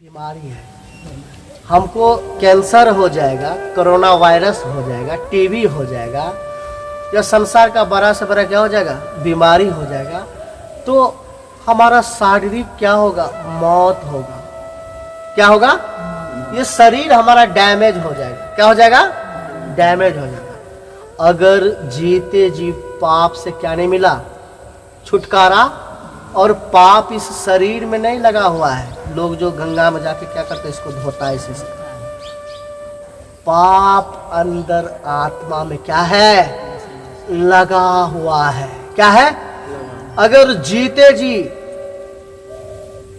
बीमारी है, हमको कैंसर हो जाएगा, कोरोना वायरस हो जाएगा, टीबी हो जाएगा, या संसार का बड़ा से बड़ा क्या हो जाएगा, बीमारी हो जाएगा, तो हमारा शारीरिक क्या होगा, मौत होगा। क्या होगा? ये शरीर हमारा डैमेज हो जाएगा। क्या हो जाएगा? डैमेज हो जाएगा। अगर जीते जी पाप से क्या नहीं मिला, छुटकारा, और पाप इस शरीर में नहीं लगा हुआ है। लोग जो गंगा में जाके क्या करते हैं, इसको धोता है इसी से। पाप अंदर आत्मा में क्या है, लगा हुआ है। क्या है? अगर जीते जी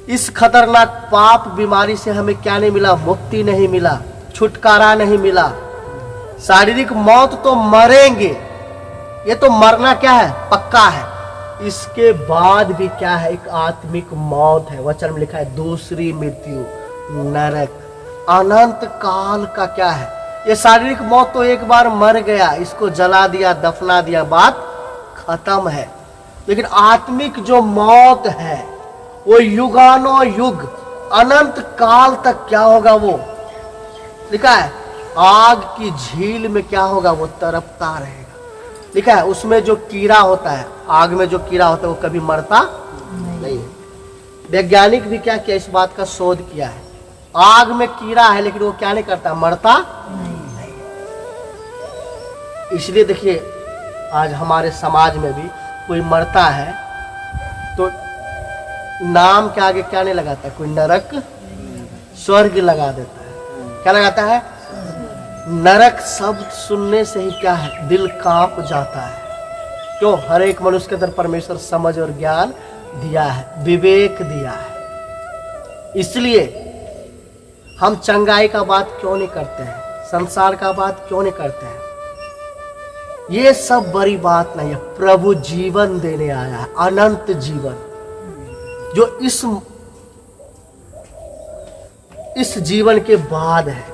इस खतरनाक पाप बीमारी से हमें क्या नहीं मिला, मुक्ति नहीं मिला, छुटकारा नहीं मिला, शारीरिक मौत तो मरेंगे, ये तो मरना क्या है, पक्का है। इसके बाद भी क्या है, एक आत्मिक मौत है। वचन में लिखा है दूसरी मृत्यु, नरक, अनंत काल का क्या है। ये शारीरिक मौत तो एक बार मर गया, इसको जला दिया, दफना दिया, बात खत्म है। लेकिन आत्मिक जो मौत है वो युगानो युग, अनंत काल तक क्या होगा, वो लिखा है आग की झील में क्या होगा, वो तड़पता रहेगा। लिखा है उसमें जो कीड़ा होता है, आग में जो कीड़ा होता है वो कभी मरता नहीं है। वैज्ञानिक भी क्या किया, इस बात का शोध किया है। आग में कीड़ा है लेकिन वो क्या नहीं करता, मरता नहीं। इसलिए देखिए आज हमारे समाज में भी कोई मरता है तो नाम के आगे क्या नहीं लगाता, कोई नरक स्वर्ग लगा देता है। क्या लगाता है? नरक शब्द सुनने से ही क्या है, दिल कांप जाता है। क्यों? हर एक मनुष्य के अंदर परमेश्वर समझ और ज्ञान दिया है, विवेक दिया है। इसलिए हम चंगाई का बात क्यों नहीं करते हैं, संसार का बात क्यों नहीं करते हैं? ये सब बड़ी बात नहीं है। प्रभु जीवन देने आया है, अनंत जीवन, जो इस जीवन के बाद है।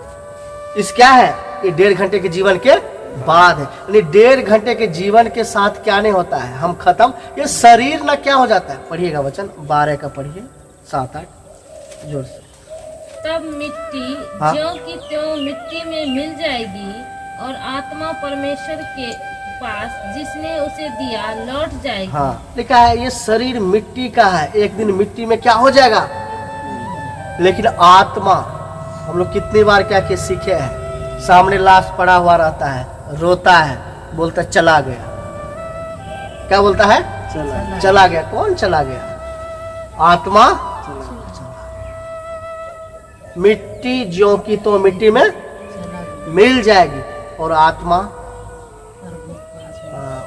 इस क्या है, ये 1.5 घंटे के जीवन के बाद है। यानी 1.5 घंटे के जीवन के साथ क्या नहीं होता है, हम खत्म। ये शरीर ना क्या हो जाता है, पढ़िएगा वचन 12 का पढ़िए, 7-8 जोर से। तब मिट्टी ज्यों की त्यों मिट्टी में मिल जाएगी और आत्मा परमेश्वर के पास जिसने उसे दिया लौट जाएगी। हाँ, लिखा है ये शरीर मिट्टी का है, एक दिन मिट्टी में क्या हो जाएगा। लेकिन आत्मा, हम लोग कितनी बार क्या क्या सीखे हैं, सामने लाश पड़ा हुआ रहता है, रोता है, बोलता चला गया। क्या बोलता है? चला गया। कौन चला गया? आत्मा मिट्टी ज्यों की तो मिट्टी में मिल जाएगी, और आत्मा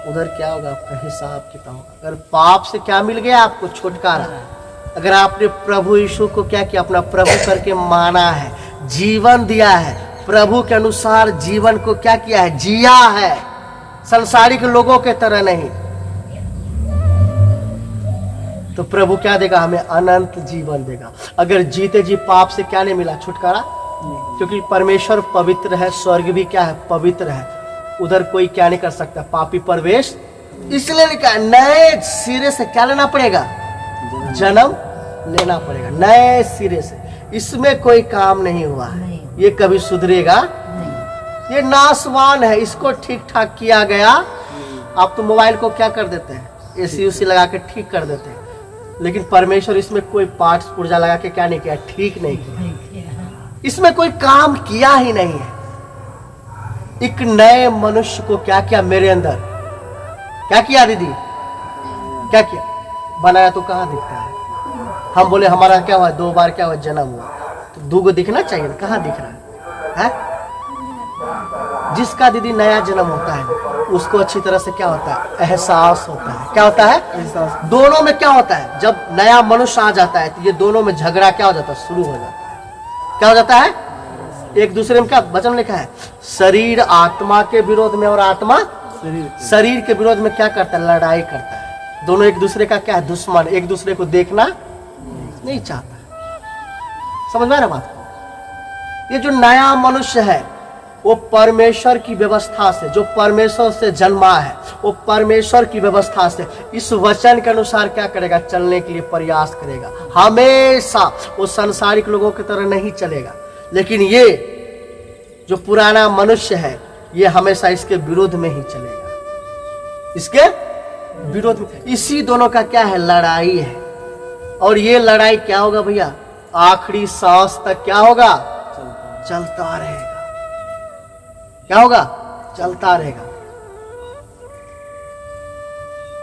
उधर क्या होगा, आपका हिसाब किताब होगा। अगर पाप से क्या मिल गया आपको, छुटकारा। अगर आपने प्रभु यीशु को क्या किया, अपना प्रभु करके माना है, जीवन दिया है, प्रभु के अनुसार जीवन को क्या किया है, जिया है, संसारिक लोगों के तरह नहीं, तो प्रभु क्या देगा हमें, अनंत जीवन देगा। अगर जीते जी पाप से क्या नहीं मिला, छुटकारा, क्योंकि परमेश्वर पवित्र है, स्वर्ग भी क्या है, पवित्र है, उधर कोई क्या नहीं कर सकता, पापी प्रवेश। इसलिए लिखा नए सिरे से क्या लेना पड़ेगा, जन्म लेना पड़ेगा नए सिरे से। इसमें कोई काम नहीं हुआ है, ये कभी सुधरेगा नहीं, ये नासवान है, इसको ठीक ठाक किया गया। आप तो मोबाइल को क्या कर देते हैं, एसी उसी लगा के ठीक कर देते हैं, लेकिन परमेश्वर इसमें कोई पार्ट्स पुर्जा लगा के क्या नहीं किया, ठीक नहीं किया, इसमें कोई काम किया ही नहीं है। एक नए मनुष्य को क्या किया, मेरे अंदर क्या किया दीदी, क्या किया, बनाया तो कहाँ दिखता है। हम बोले हमारा क्या हुआ, 2 बार क्या हुआ, जन्म हुआ, तो 2 दिखना चाहिए, कहाँ दिख रहा है? जिसका दीदी नया जन्म होता है उसको अच्छी तरह से क्या होता है, एहसास होता है। क्या होता है? एहसास। दोनों में क्या होता है, जब नया मनुष्य आ जाता है तो ये दोनों में झगड़ा क्या हो जाता है, शुरू हो जाता है। क्या हो जाता है? एक दूसरे में क्या वचन लिखा है, शरीर आत्मा के विरोध में और आत्मा शरीर के विरोध में क्या करता है, लड़ाई करता है। दोनों एक दूसरे का क्या है, दुश्मन, एक दूसरे को देखना नहीं चाहता। समझ में आ रहा बात? ये जो नया मनुष्य है वो परमेश्वर की व्यवस्था से, जो परमेश्वर से जन्मा है, वो परमेश्वर की व्यवस्था से इस वचन के अनुसार क्या करेगा, चलने के लिए प्रयास करेगा। हमेशा वो सांसारिक लोगों की तरह नहीं चलेगा। लेकिन ये जो पुराना मनुष्य है, ये हमेशा इसके विरोध में ही चलेगा, इसके विरोध में। इसी दोनों का क्या है, लड़ाई है। और ये लड़ाई क्या होगा भैया, आखिरी सांस तक क्या होगा, चलता रहेगा। क्या होगा, चलता रहेगा।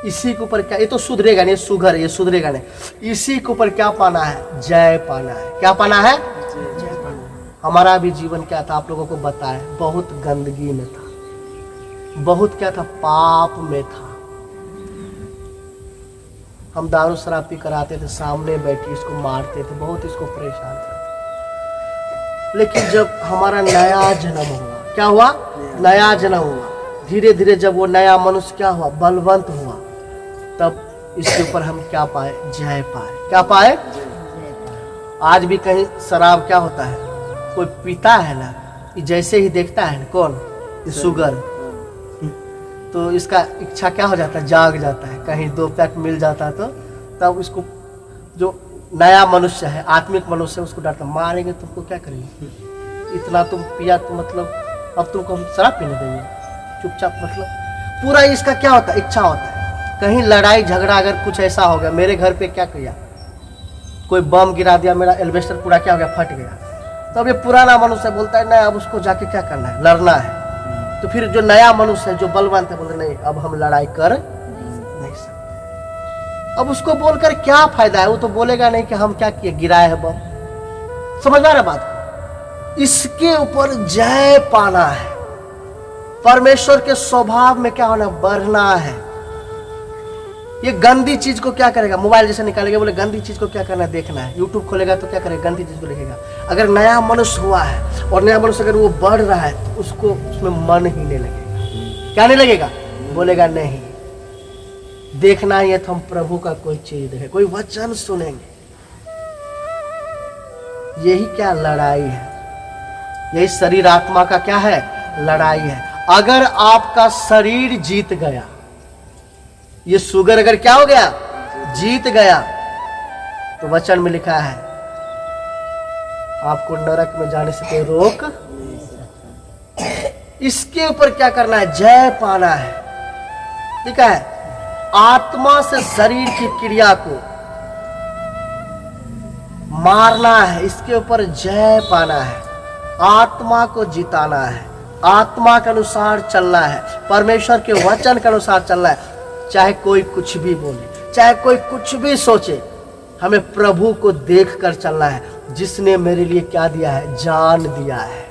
इसी के ऊपर क्या, ये तो सुधरेगा नहीं, सुधर ये सुधरेगा नहीं। इसी के ऊपर क्या पाना है, जय पाना है। क्या पाना है, जय पाना है। हमारा भी जीवन क्या था, आप लोगों को बताया, बहुत गंदगी में था, बहुत क्या था, पाप में था। हम दारू शराब पी कर आते थे, सामने बैठी इसको मारते थे, बहुत इसको परेशान करते। लेकिन जब हमारा नया जन्म हुआ, क्या हुआ, नया जन्म हुआ, धीरे धीरे जब वो नया मनुष्य क्या हुआ, बलवंत हुआ, तब इसके ऊपर हम क्या पाए, जय पाए। क्या पाए, आज भी कहीं शराब क्या होता है, कोई पीता है ना, जैसे ही देखता है ना, कौन, शुगर, तो इसका इच्छा क्या हो जाता है, जाग जाता है। कहीं 2 पैक मिल जाता है तो तब इसको, जो नया मनुष्य है, आत्मिक मनुष्य है, उसको डरता, मारेंगे तुमको, क्या करेंगे, इतना तुम पिया तो मतलब अब तुमको हम शराब पीने देंगे, चुपचाप। मतलब पूरा इसका क्या होता है, इच्छा होता है। कहीं लड़ाई झगड़ा अगर कुछ ऐसा हो गया, मेरे घर पे क्या किया, कोई बम गिरा दिया, मेरा एल्वेस्टर पूरा क्या हो गया, फट गया, तो अब ये पुराना मनुष्य बोलता है नहीं, अब उसको जाके क्या करना है, लड़ना है। तो फिर जो नया मनुष्य है, जो बलवंत है, बोलते नहीं, अब हम लड़ाई कर नहीं सकते। अब उसको बोलकर क्या फायदा है, वो तो बोलेगा नहीं कि हम क्या किए, गिराए है बम। समझ आ रहा बात, इसके ऊपर जय पाना है। परमेश्वर के स्वभाव में क्या होना, बढ़ना है। ये गंदी चीज को क्या करेगा, मोबाइल जैसे निकालेगा, बोले गंदी चीज को क्या करना है, देखना है। यूट्यूब खोलेगा तो क्या करेगा, गंदी चीज को देखेगा। अगर नया मनुष्य हुआ है और नया मनुष्य अगर वो बढ़ रहा है, तो उसको उसमें मन ही नहीं लगेगा। क्या नहीं लगेगा, बोलेगा नहीं, देखना ही है तो हम प्रभु का कोई चीज देखें, कोई वचन सुनेंगे। यही क्या लड़ाई है, यही शरीर आत्मा का क्या है, लड़ाई है। अगर आपका शरीर जीत गया, ये शुगर अगर क्या हो गया, जीत गया, तो वचन में लिखा है आपको नरक में जाने से कोई रोक। इसके ऊपर क्या करना है, जय पाना है। ठीक है, आत्मा से शरीर की क्रिया को मारना है, इसके ऊपर जय पाना है। आत्मा को जिताना है, आत्मा के अनुसार चलना है, परमेश्वर के वचन के अनुसार चलना है। चाहे कोई कुछ भी बोले, चाहे कोई कुछ भी सोचे, हमें प्रभु को देखकर चलना है, जिसने मेरे लिए क्या दिया है, जान दिया है।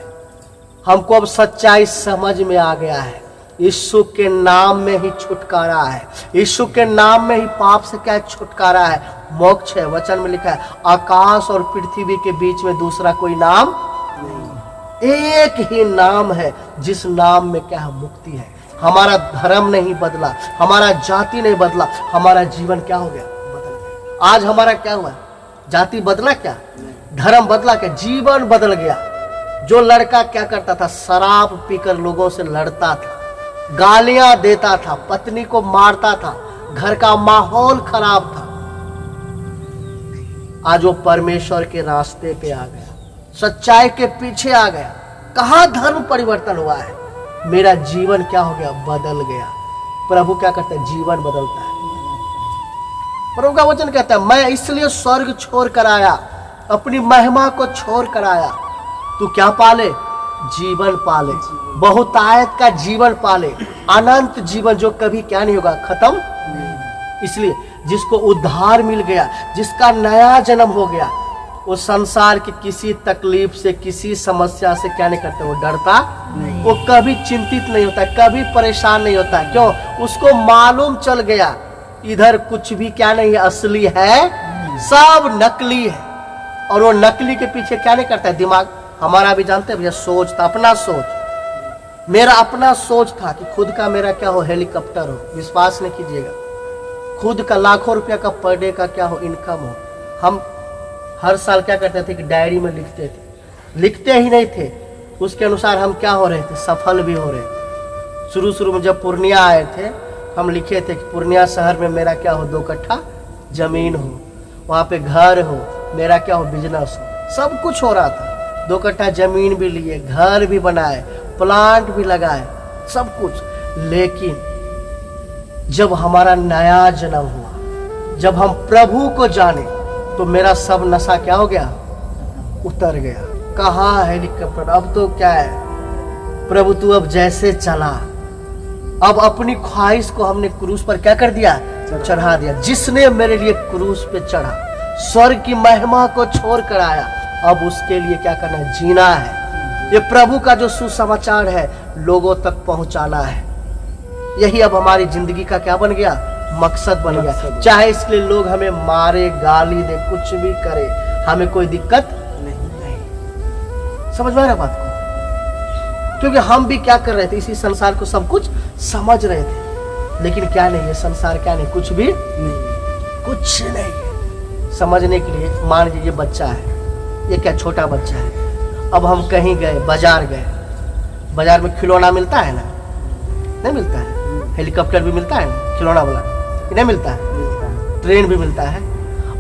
हमको अब सच्चाई समझ में आ गया है, यीशु के नाम में ही छुटकारा है, यीशु के नाम में ही पाप से क्या छुटकारा है, मोक्ष है। वचन में लिखा है आकाश और पृथ्वी के बीच में दूसरा कोई नाम नहीं, एक ही नाम है जिस नाम में क्या है, मुक्ति है। हमारा धर्म नहीं बदला, हमारा जाति नहीं बदला, हमारा जीवन क्या हो गया, बदल गया। आज हमारा क्या हुआ, जाति बदला क्या, धर्म बदला क्या, जीवन बदल गया। जो लड़का क्या करता था, शराब पीकर लोगों से लड़ता था, गालियां देता था, पत्नी को मारता था, घर का माहौल खराब था, आज वो परमेश्वर के रास्ते पे आ गया, सच्चाई के पीछे आ गया। कहां धर्म परिवर्तन हुआ है, मेरा जीवन क्या हो गया, बदल गया। प्रभु क्या करता है, जीवन बदलता है। प्रभु का वचन कहता है मैं इसलिए स्वर्ग छोड़ कर आया, अपनी महिमा को छोड़ कर आया, तू क्या पाले, जीवन पाले, बहुतायत का जीवन पाले, अनंत जीवन जो कभी क्या नहीं होगा, खत्म। इसलिए जिसको उद्धार मिल गया, जिसका नया जन्म हो गया, वो संसार की किसी तकलीफ से, किसी समस्या से क्या नहीं करता, वो डरता नहीं, वो कभी चिंतित नहीं होता, कभी परेशान नहीं होता। क्यों, उसको मालूम चल गया इधर कुछ भी क्या नहीं है, असली है, सब नकली है। और वो नकली के पीछे क्या नहीं करता है, दिमाग हमारा भी जानते हैं भैया, सोच था, अपना सोच, मेरा अपना सोच था कि खुद का मेरा क्या हो, हेलीकॉप्टर हो। विश्वास नहीं कीजिएगा, खुद का लाखों रुपया का पर डे का क्या हो, इनकम हो। हम हर साल क्या करते थे कि डायरी में लिखते थे, लिखते ही नहीं थे, उसके अनुसार हम क्या हो रहे थे, सफल भी हो रहे थे। शुरू शुरू में जब पूर्णिया आए थे, हम लिखे थे कि पूर्णिया शहर में मेरा क्या हो, 2 कट्ठा जमीन हो, वहाँ पे घर हो, मेरा क्या हो, बिजनेस हो, सब कुछ हो रहा था। 2 कट्ठा जमीन भी लिए, घर भी बनाए, प्लांट भी लगाए, सब कुछ। लेकिन जब हमारा नया जन्म हुआ, जब हम प्रभु को जाने, तो मेरा सब नशा क्या हो गया, उतर गया। कहाँ हेलीकॉप्टर, अब तो क्या है प्रभु, तू अब जैसे चला। अब अपनी ख्वाहिश को हमने क्रूस पर क्या कर दिया, चढ़ा दिया। जिसने मेरे लिए क्रूस पे चढ़ा, स्वर्ग की महिमा को छोड़ कर आया, अब उसके लिए क्या करना है, जीना है। ये प्रभु का जो सुसमाचार है लोगों तक पहुंचाना है। यही अब हमारी जिंदगी का क्या बन गया, मकसद बन गया। चाहे इसके लिए लोग हमें मारे, गाली दे, कुछ भी करे, हमें कोई दिक्कत नहीं। समझ में आ रहा बात को? क्योंकि हम भी क्या कर रहे थे, इसी संसार को सब कुछ समझ रहे थे। लेकिन क्या नहीं, ये संसार क्या नहीं, कुछ भी नहीं, कुछ नहीं। समझने के लिए मान लीजिए बच्चा है, ये क्या छोटा बच्चा है। अब हम कहीं गए, बाजार गए, बाजार में खिलौना मिलता है ना, नहीं मिलता है। हेलीकॉप्टर भी मिलता है ना, खिलौना वाला, नहीं मिलता है। ट्रेन भी मिलता है।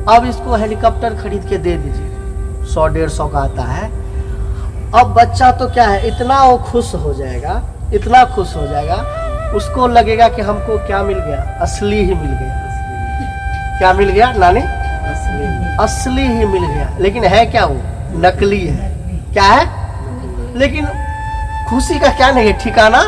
अब इसको हेलीकॉप्टर खरीद के दे दीजिए, 100-150 का आता है। अब बच्चा तो क्या है, इतना वो खुश हो जाएगा, इतना खुश हो जाएगा, उसको लगेगा कि हमको क्या मिल गया, असली ही मिल गया। क्या मिल गया नानी, असली ही मिल गया। लेकिन है क्या वो, नकली है। क्या है, लेकिन खुशी का क्या नहीं है ठिकाना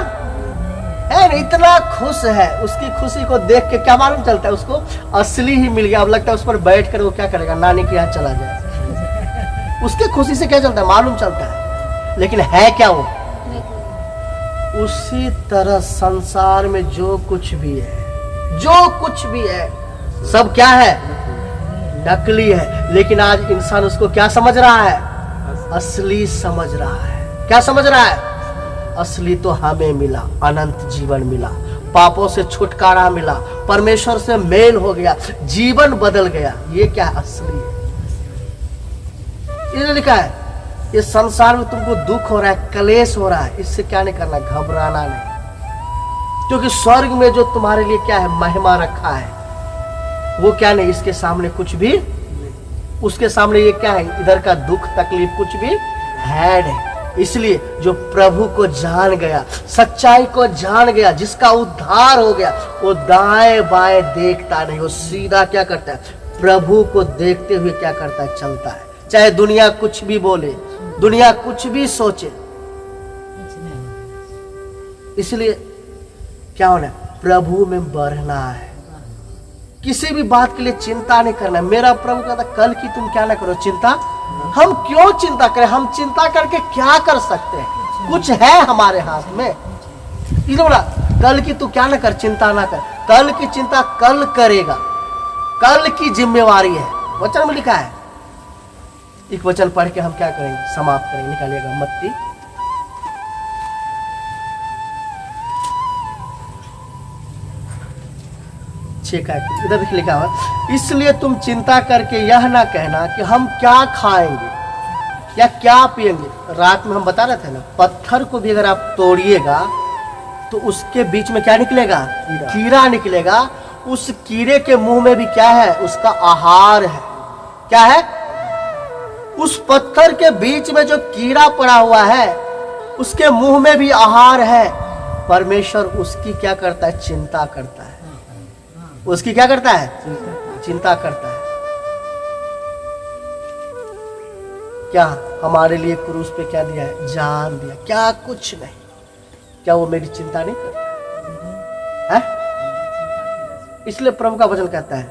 है। इतना खुश है, उसकी खुशी को देख के क्या मालूम चलता है, उसको असली ही मिल गया। अब लगता है उस पर बैठ कर वो क्या करेगा, नानी के यहाँ चला जाए। उसके खुशी से क्या चलता है, मालूम चलता है। लेकिन है क्या वो, उसी तरह संसार में जो कुछ भी है, जो कुछ भी है, सब क्या है, नकली है। लेकिन आज इंसान उसको क्या समझ रहा है, असली समझ रहा है। क्या समझ रहा है, असली तो हमें मिला, अनंत जीवन मिला, पापों से छुटकारा मिला, परमेश्वर से मेल हो गया, जीवन बदल गया। ये क्या असली है, ये लिखा है। ये संसार में तुमको दुख हो रहा है, कलेश हो रहा है, इससे क्या नहीं करना, घबराना नहीं। क्योंकि स्वर्ग में जो तुम्हारे लिए क्या है, महिमा रखा है, वो क्या नहीं, इसके सामने कुछ भी, उसके सामने ये क्या है, इधर का दुख तकलीफ कुछ भी है नहीं। इसलिए जो प्रभु को जान गया, सच्चाई को जान गया, जिसका उद्धार हो गया, वो दाएं बाएं देखता नहीं, वो सीधा क्या करता है, प्रभु को देखते हुए क्या करता है, चलता है। चाहे दुनिया कुछ भी बोले, दुनिया कुछ भी सोचे। इसलिए क्या होना है, प्रभु में बढ़ना है। किसी भी बात के लिए चिंता नहीं करना। मेरा प्रभु कहता कल की तुम क्या ना करो चिंता। हम क्यों चिंता करें, हम चिंता करके क्या कर सकते हैं, कुछ है हमारे हाथ में। इसलिए बोला कल की तू क्या ना कर, चिंता ना कर, कल की चिंता कल करेगा, कल की जिम्मेवारी है। वचन में लिखा है। एक वचन पढ़ के हम क्या करेंगे, समाप्त करेंगे, निकालिएगा मत्ती 6 का इधर भी लिखा हुआ, इसलिए तुम चिंता करके यह ना कहना कि हम क्या खाएंगे या क्या पिएंगे। रात में हम बता रहे थे ना, पत्थर को भी अगर आप तोड़िएगा तो उसके बीच में क्या निकलेगा, कीड़ा निकलेगा। उस कीड़े के मुंह में भी क्या है, उसका आहार है। क्या है, उस पत्थर के बीच में जो कीड़ा पड़ा हुआ है उसके मुंह में भी आहार है। परमेश्वर उसकी क्या करता है, चिंता करता है। उसकी क्या करता है, चिंता करता है। क्या हमारे लिए क्रूस पे क्या दिया है, जान दिया, क्या कुछ नहीं। क्या वो मेरी चिंता नहीं करता है? इसलिए प्रभु का वचन कहता है,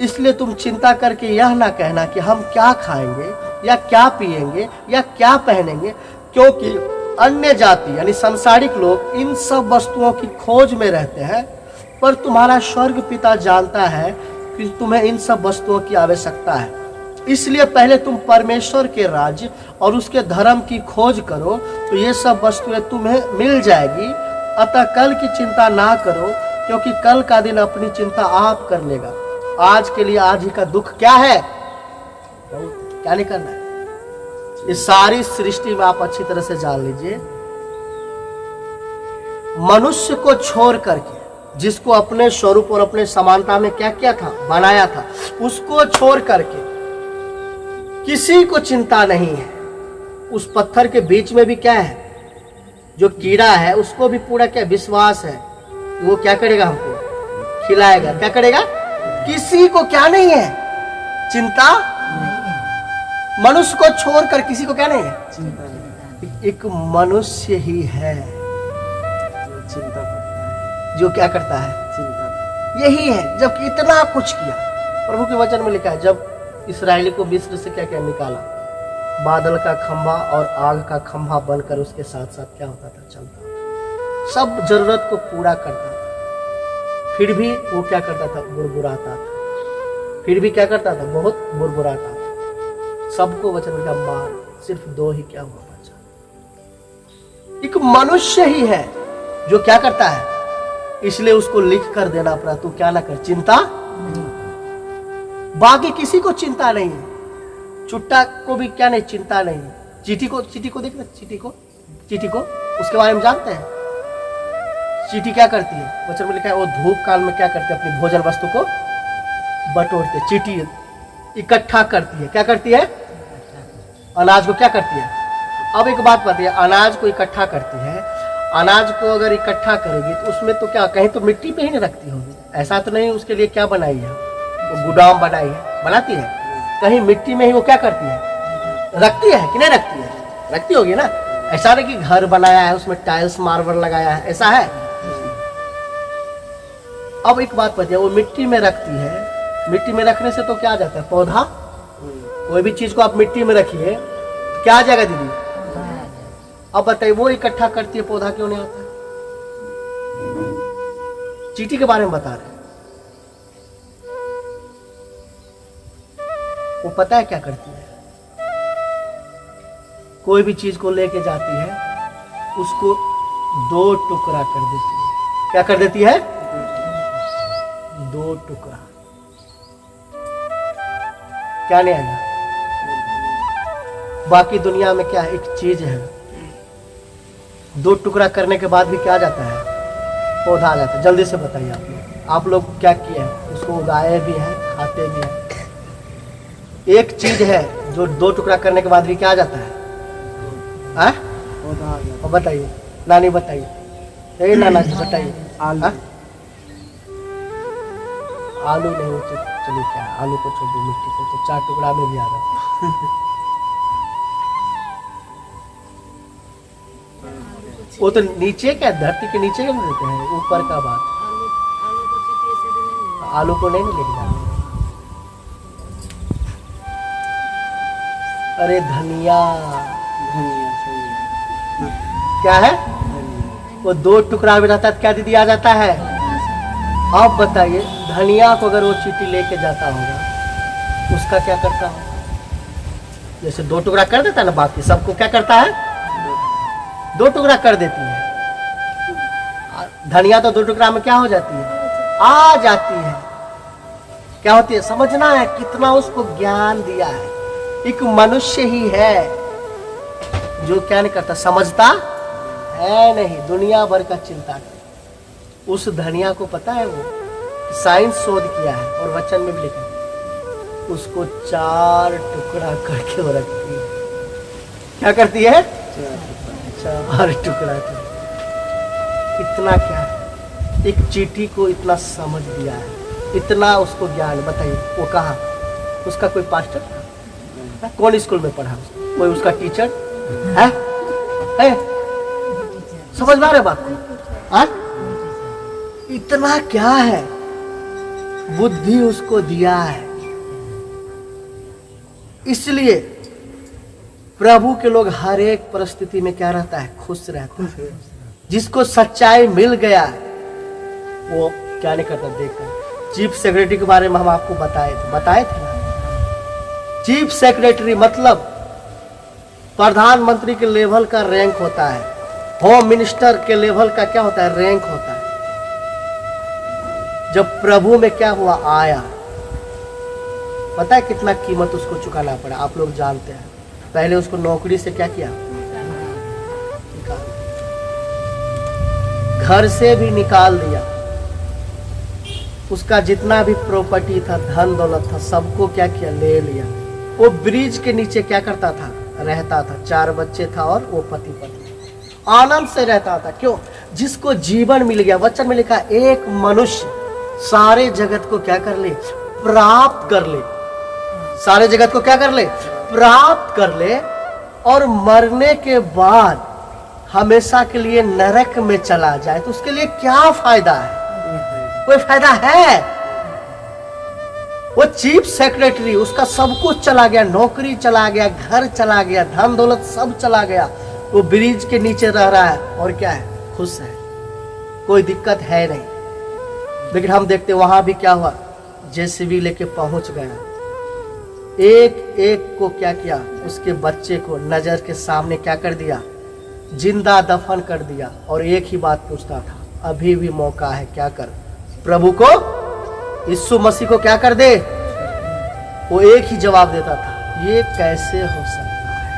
इसलिए तुम चिंता करके यह ना कहना कि हम क्या खाएंगे या क्या पिएंगे या क्या पहनेंगे, क्योंकि अन्य जाति यानी सांसारिक लोग इन सब वस्तुओं की खोज में रहते हैं, पर तुम्हारा स्वर्ग पिता जानता है कि तुम्हें इन सब वस्तुओं की आवश्यकता है। इसलिए पहले तुम परमेश्वर के राज्य और उसके धर्म की खोज करो, तो ये सब वस्तुएं तुम्हें मिल जाएगी। अतः कल की चिंता ना करो, क्योंकि कल का दिन अपनी चिंता आप कर लेगा। आज के लिए आज ही का दुख क्या है, क्या नहीं करना है, इस सारी सृष्टि में आप अच्छी तरह से जान लीजिए, मनुष्य को छोड़ करके, जिसको अपने स्वरूप और अपने समानता में क्या किया था, बनाया था, उसको छोड़ करके किसी को चिंता नहीं है। उस पत्थर के बीच में भी क्या है, जो कीड़ा है उसको भी पूरा क्या विश्वास है, वो क्या करेगा, हमको खिलाएगा। क्या करेगा, किसी को क्या नहीं है, चिंता। मनुष्य को छोड़कर किसी को क्या नहीं है चिंता। एक मनुष्य ही है चिंता करता है, जो क्या करता है, चिंता। यही है, जबकि इतना कुछ किया। प्रभु के वचन में लिखा है, जब इस्राएली को मिस्र से क्या क्या निकाला, बादल का खंभा और आग का खंभा बनकर उसके साथ साथ क्या होता था, चलता था, सब जरूरत को पूरा करता था। फिर भी वो क्या करता था, बुरबुराता था। फिर भी क्या करता था, बहुत बुरबुराता था। सबको वचन का मार, सिर्फ 2 ही क्या हुआ बचा। एक मनुष्य ही है जो क्या करता है, इसलिए उसको लिख कर देना पड़ा, तू क्या ना कर, चिंता। बाकी किसी को चिंता नहीं है। चुट्टा को भी क्या नहीं, चिंता नहीं। चींटी को देखना, चींटी को उसके बारे में जानते हैं। चींटी क्या करती है, वचन में लिखा है, वो धूप काल में क्या करती है, अपनी भोजन वस्तु को बटोरते। चींटी इकट्ठा करती है, क्या करती है, अनाज को क्या करती है। अब एक बात बताइए, अनाज को इकट्ठा करती है, अनाज को अगर इकट्ठा करेगी तो उसमें तो क्या, कहीं तो मिट्टी पे ही नहीं रखती होगी, ऐसा तो नहीं। उसके लिए क्या बनाई है, वो गोदाम बनाई है, बनाती है, कहीं मिट्टी में ही वो क्या करती है, रखती है कि नहीं रखती है, रखती होगी ना। ऐसा नहीं कि घर बनाया है, उसमें टाइल्स मार्बल लगाया है, ऐसा है। अब एक बात बताइए, वो मिट्टी में रखती है, मिट्टी में रखने से तो क्या आ जाता है, पौधा। कोई भी चीज को आप मिट्टी में रखिए तो क्या आ जाएगा दीदी। अब बताइए, वो इकट्ठा करती है, पौधा क्यों नहीं आता है। चींटी के बारे में बता रहे हैं, वो पता है क्या करती है, कोई भी चीज को लेके जाती है, उसको 2 टुकड़ा कर देती है। क्या कर देती है, 2 टुकड़ा। क्या नहीं आएगा। बाकी दुनिया में क्या है, एक चीज है, 2 टुकड़ा करने के बाद भी क्या आ जाता है, पौधा आ जाता है। जल्दी से बताइए आप लोग क्या किए हैं, उसको उगाए भी हैं, खाते भी हैं। एक चीज है जो 2 टुकड़ा करने के बाद भी क्या आ जाता है, पौधा आ जाता है। बताइए नानी, बताइए, यही नाना जी बताइए। आलू नहीं हो तो चलिए, क्या है, आलू को छोड़ दो, मिट्टी को तो 4 टुकड़ा में भी आ जाता है। वो तो नीचे क्या, धरती के नीचे क्यों देते हैं, ऊपर का बात। आलू को नहीं लेके जाते। अरे धनिया क्या है, वो 2 टुकड़ा में रहता है, क्या दीदी आ जाता है। आप बताइए, धनिया को अगर वो चींटी लेके जाता होगा, उसका क्या करता होगा। जैसे 2 टुकड़ा कर देता है ना, बाकी सबको क्या करता है, 2 टुकड़ा कर देती है। धनिया तो 2 टुकड़ा में क्या हो जाती है, आ जाती है। क्या होती है, समझना है कितना उसको ज्ञान दिया है। एक मनुष्य ही है जो क्या नहीं करता, समझता है नहीं, दुनिया भर का चिंता करता। उस धनिया को पता है, वो साइंस शोध किया है और वचन में भी लिखा है, उसको 4 टुकड़ा करके वो रखती है। क्या करती है, 4 टुकड़ा कर। इतना क्या है, एक चींटी को इतना समझ दिया है, इतना उसको ज्ञान। बताइए वो कहा, उसका कोई पास्टर था, कौन स्कूल में पढ़ा, कोई उसका टीचर है? समझ में आ रहा है बात को। हाँ, इतना क्या है, बुद्धि उसको दिया है। इसलिए प्रभु के लोग हर एक परिस्थिति में क्या रहता है, खुश रहता है। जिसको सच्चाई मिल गया वो क्या नहीं करता। देखकर चीफ सेक्रेटरी के बारे में हम आपको बताए थे ना। चीफ सेक्रेटरी मतलब प्रधानमंत्री के लेवल का रैंक होता है, होम मिनिस्टर के लेवल का क्या होता है, रैंक होता है। जब प्रभु में क्या हुआ, आया, पता है कितना कीमत उसको चुकाना पड़ा, आप लोग जानते हैं। पहले उसको नौकरी से क्या किया, निकाल, घर से भी निकाल दिया। उसका जितना भी प्रॉपर्टी था, धन दौलत था, सबको क्या किया, ले लिया। वो ब्रिज के नीचे क्या करता था, रहता था। 4 बच्चे था और वो पति पत्नी आनंद से रहता था। क्यों? जिसको जीवन मिल गया। वचन में लिखा एक मनुष्य सारे जगत को क्या कर ले, प्राप्त कर ले। सारे जगत को क्या कर ले, प्राप्त कर ले, और मरने के बाद हमेशा के लिए नरक में चला जाए तो उसके लिए क्या फायदा है? कोई फायदा है? वो चीफ सेक्रेटरी, उसका सब कुछ चला गया, नौकरी चला गया, घर चला गया, धन दौलत सब चला गया। वो ब्रिज के नीचे रह रहा है और क्या है, खुश है, कोई दिक्कत है नहीं। लेकिन हम देखते वहां भी क्या हुआ, जेसीबी लेके पहुंच गया, एक एक को क्या किया, उसके बच्चे को नजर के सामने क्या कर दिया, जिंदा दफन कर दिया। और एक ही बात पूछता था, अभी भी मौका है, क्या कर, प्रभु को, यीशु मसीह को क्या कर दे। वो एक ही जवाब देता था, ये कैसे हो सकता है,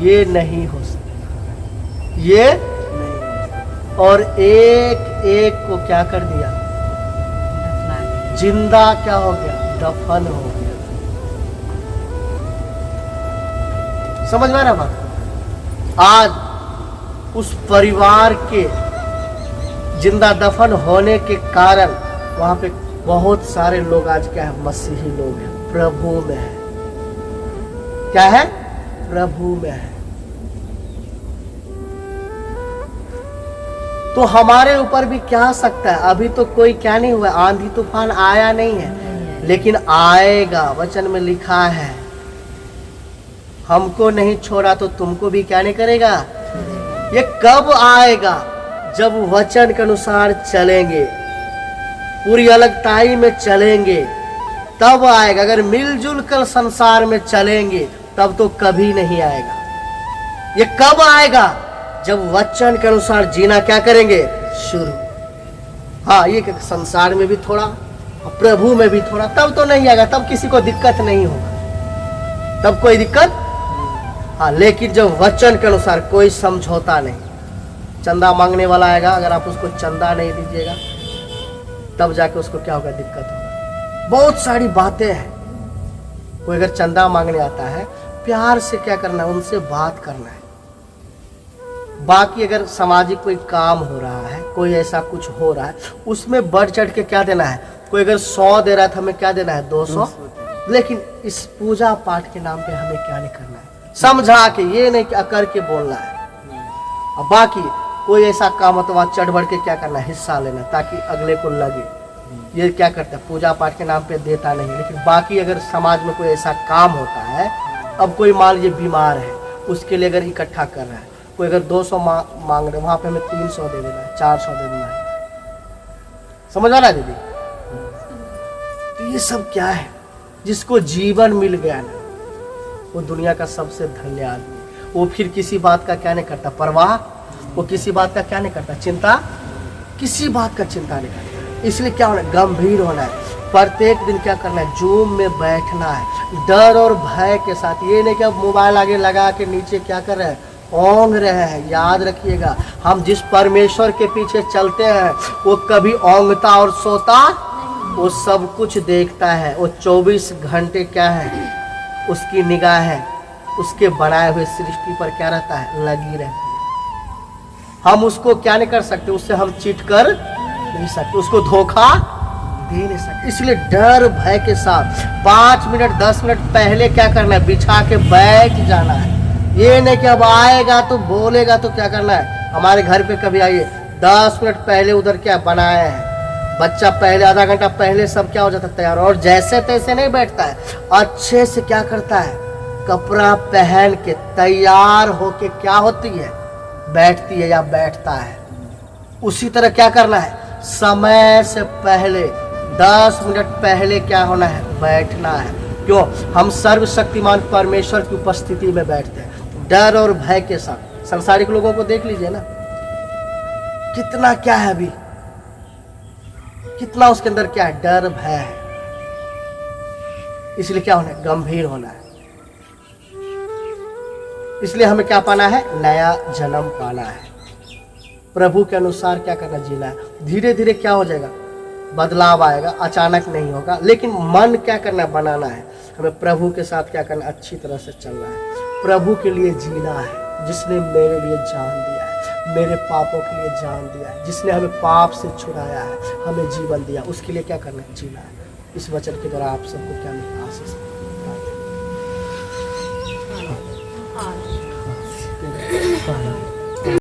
ये नहीं हो सकता, ये नहीं। और एक एक को क्या कर दिया, जिंदा क्या हो गया, दफन हो गया। समझ में आ रहा बात? आज उस परिवार के जिंदा दफन होने के कारण वहां पे बहुत सारे लोग आज क्या है, मसीही लोग हैं, प्रभु में है। क्या है, प्रभु में है। तो हमारे ऊपर भी क्या आ सकता है? अभी तो कोई क्या नहीं हुआ, आंधी तूफान आया नहीं है, लेकिन आएगा। वचन में लिखा है, हमको नहीं छोड़ा तो तुमको भी क्या नहीं करेगा। ये कब आएगा? जब वचन के अनुसार चलेंगे, पूरी अलगताई में चलेंगे, तब आएगा। अगर मिलजुल कर संसार में चलेंगे तब तो कभी नहीं आएगा। ये कब आएगा? जब वचन के अनुसार जीना क्या करेंगे, शुरू। हाँ, ये संसार में भी थोड़ा, प्रभु में भी थोड़ा, तब तो नहीं आएगा, तब किसी को दिक्कत नहीं होगा, तब कोई दिक्कत। हाँ, लेकिन जब वचन के अनुसार कोई समझौता नहीं, चंदा मांगने वाला आएगा, अगर आप उसको चंदा नहीं दीजिएगा तब जाके उसको क्या होगा, दिक्कत होगा। बहुत सारी बातें हैं। कोई अगर चंदा मांगने आता है, प्यार से क्या करना है, उनसे बात करना है। बाकी अगर सामाजिक कोई काम हो रहा है, कोई ऐसा कुछ हो रहा है, उसमें बढ़ चढ़ के क्या देना है। कोई अगर 100 दे रहा है तो हमें क्या देना है, 200। लेकिन इस पूजा पाठ के नाम पे हमें क्या नहीं करना है, समझा के, ये नहीं कि अकर के बोलना है। अब बाकी कोई ऐसा काम हो तो वहां चढ़ बढ़ के क्या करना है, हिस्सा लेना, ताकि अगले को लगे। ये क्या करता है, पूजा पाठ के नाम पे देता नहीं। लेकिन बाकी अगर समाज में कोई ऐसा काम होता है, अब कोई मान लीजिए बीमार है, उसके लिए अगर इकट्ठा कर रहा है, कोई अगर 200 मांग रहे, वहां पे हमें 300 दे देना है, 400 दे देना है। समझ आ रहा है दीदी? तो ये सब क्या है? जिसको जीवन मिल गया ना, वो दुनिया का सबसे धन्य आदमी। वो फिर किसी बात का क्या नहीं करता, परवाह। वो किसी बात का क्या नहीं करता, चिंता, किसी बात का चिंता नहीं करता। इसलिए क्या होना है, गंभीर होना है। प्रत्येक दिन क्या करना है, जूम में बैठना है, डर और भय के साथ। ये नहीं कि अब मोबाइल आगे लगा के नीचे क्या कर रहे हैं, ओंग रहे हैं। याद रखिएगा, हम जिस परमेश्वर के पीछे चलते हैं वो कभी ओंगता और सोता, वो सब कुछ देखता है। वो 24 घंटे क्या है, उसकी निगाह है, उसके बनाए हुए सृष्टि पर क्या रहता है, लगी रहती है। हम उसको क्या नहीं कर सकते, उससे हम चीट कर नहीं सकते, उसको धोखा दे नहीं सकते। इसलिए डर भय के साथ 5 मिनट 10 मिनट पहले क्या करना है, बिछा के बैठ जाना है। ये नहीं कि अब आएगा तो बोलेगा तो क्या करना है। हमारे घर पे कभी आइए, 10 मिनट पहले उधर क्या बनाया है, बच्चा पहले आधा घंटा पहले सब क्या हो जाता है, तैयार। और जैसे तैसे नहीं बैठता है, अच्छे से क्या करता है, कपड़ा पहन के तैयार होके क्या होती है, बैठती है या बैठता है। उसी तरह क्या करना है, समय से पहले 10 मिनट पहले क्या होना है, बैठना है। क्यों? हम सर्वशक्तिमान परमेश्वर की उपस्थिति में बैठते हैं, डर और भय के साथ। संसारिक लोगों को देख लीजिए ना, कितना क्या है अभी, कितना उसके अंदर क्या है, डर भय है। इसलिए क्या होना है? गंभीर होना है। इसलिए हमें क्या पाना है? नया जन्म पाना है। प्रभु के अनुसार क्या करना? जीना है। धीरे धीरे क्या हो जाएगा? बदलाव आएगा, अचानक नहीं होगा, लेकिन मन क्या करना? बनाना है। हमें प्रभु के साथ क्या करना? अच्छी तरह से चलना है, प्रभु के लिए जीना है। जिसने मेरे लिए जान दिया है, मेरे पापों के लिए जान दिया है, जिसने हमें पाप से छुड़ाया है, हमें जीवन दिया, उसके लिए क्या करना है? जीना है। इस वचन के द्वारा आप सबको क्या मिला? आशीष।